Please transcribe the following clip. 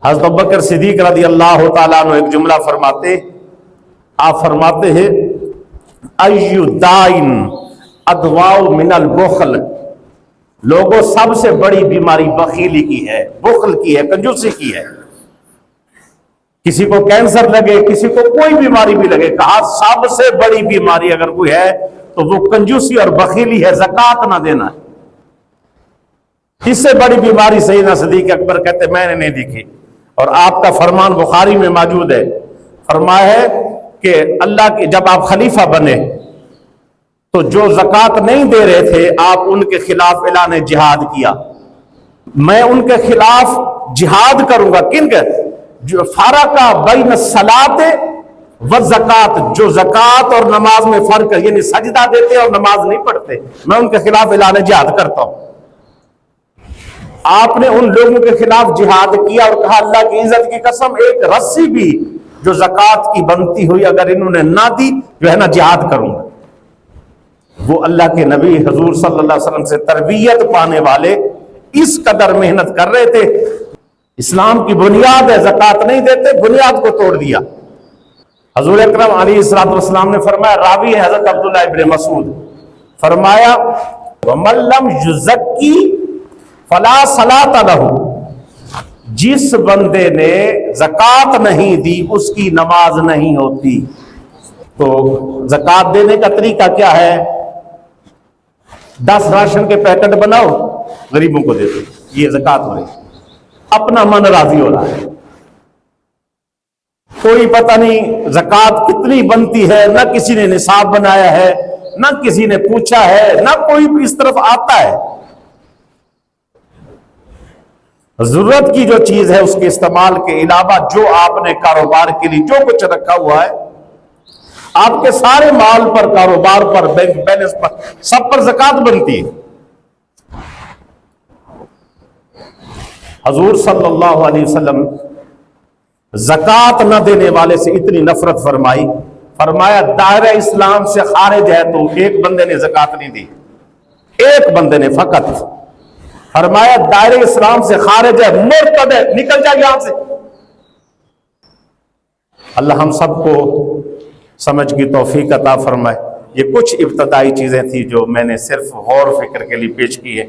حضرت ابوبکر صدیق رضی اللہ تعالیٰ عنہ ایک جملہ فرماتے، آپ فرماتے ہیں ایو دائن ادواء من البخل، لوگوں سب سے بڑی بیماری بخیلی کی ہے، بخل کی ہے، کنجوسی کی ہے۔ کسی کو کینسر لگے، کسی کو کوئی بیماری بھی لگے، کہا سب سے بڑی بیماری اگر کوئی ہے تو وہ کنجوسی اور بخیلی ہے، زکوٰۃ نہ دینا ہے۔ اس سے بڑی بیماری سیدنا صدیق اکبر کہتے میں نے نہیں دیکھی، اور آپ کا فرمان بخاری میں موجود ہے، فرمایا ہے کہ اللہ کے جب آپ خلیفہ بنے تو جو زکوٰۃ نہیں دے رہے تھے آپ ان کے خلاف اعلان جہاد کیا، میں ان کے خلاف جہاد کروں گا۔ کن کے؟ جو فارقہ بین الصلاۃ والزکوٰۃ، جو زکوٰۃ اور نماز میں فرق ہے، یعنی سجدہ دیتے اور نماز نہیں پڑھتے، میں ان کے خلاف اعلان جہاد کرتا ہوں۔ آپ نے ان لوگوں کے خلاف جہاد کیا اور کہا اللہ کی عزت کی قسم ایک رسی بھی جو زکوٰۃ کی بنتی ہوئی اگر انہوں نے نہ دی جو ہے نا جہاد کروں گا۔ وہ اللہ کے نبی حضور صلی اللہ علیہ وسلم سے تربیت پانے والے اس قدر محنت کر رہے تھے۔ اسلام کی بنیاد ہے، زکوٰۃ نہیں دیتے، بنیاد کو توڑ دیا۔ حضور اکرم علیہ الصلوۃ والسلام نے فرمایا، راوی ہے حضرت عبداللہ ابن مسعود، فرمایا وَمَن لَّمْ يُزَكِّ فَلَا صَلَاةَ لَهُ، جس بندے نے زکوٰۃ نہیں دی اس کی نماز نہیں ہوتی۔ تو زکوٰۃ دینے کا طریقہ کیا ہے؟ 10 راشن کے پیکٹ بناؤ، غریبوں کو دے دو، یہ زکوٰۃ ہو رہی ہے۔ اپنا من راضی ہو رہا ہے، کوئی پتہ نہیں زکوٰۃ کتنی بنتی ہے، نہ کسی نے نصاب بنایا ہے، نہ کسی نے پوچھا ہے، نہ کوئی بھی اس طرف آتا ہے۔ ضرورت کی جو چیز ہے اس کے استعمال کے علاوہ جو آپ نے کاروبار کے لیے جو کچھ رکھا ہوا ہے، آپ کے سارے مال پر، کاروبار پر، بینک بیلنس پر، سب پر زکوٰۃ بنتی ہے۔ حضور صلی اللہ علیہ وسلم زکوٰۃ نہ دینے والے سے اتنی نفرت فرمائی، فرمایا دائرہ اسلام سے خارج ہے تو ایک بندے نے زکوٰۃ نہیں دی، ایک بندے نے فقط، فرمایا دائرہ اسلام سے خارج ہے، مرتد ہے، نکل جائے یہاں سے۔ اللہ ہم سب کو سمجھ کی توفیق عطا فرمائے۔ یہ کچھ ابتدائی چیزیں تھیں جو میں نے صرف غور و فکر کے لیے پیش کی ہے۔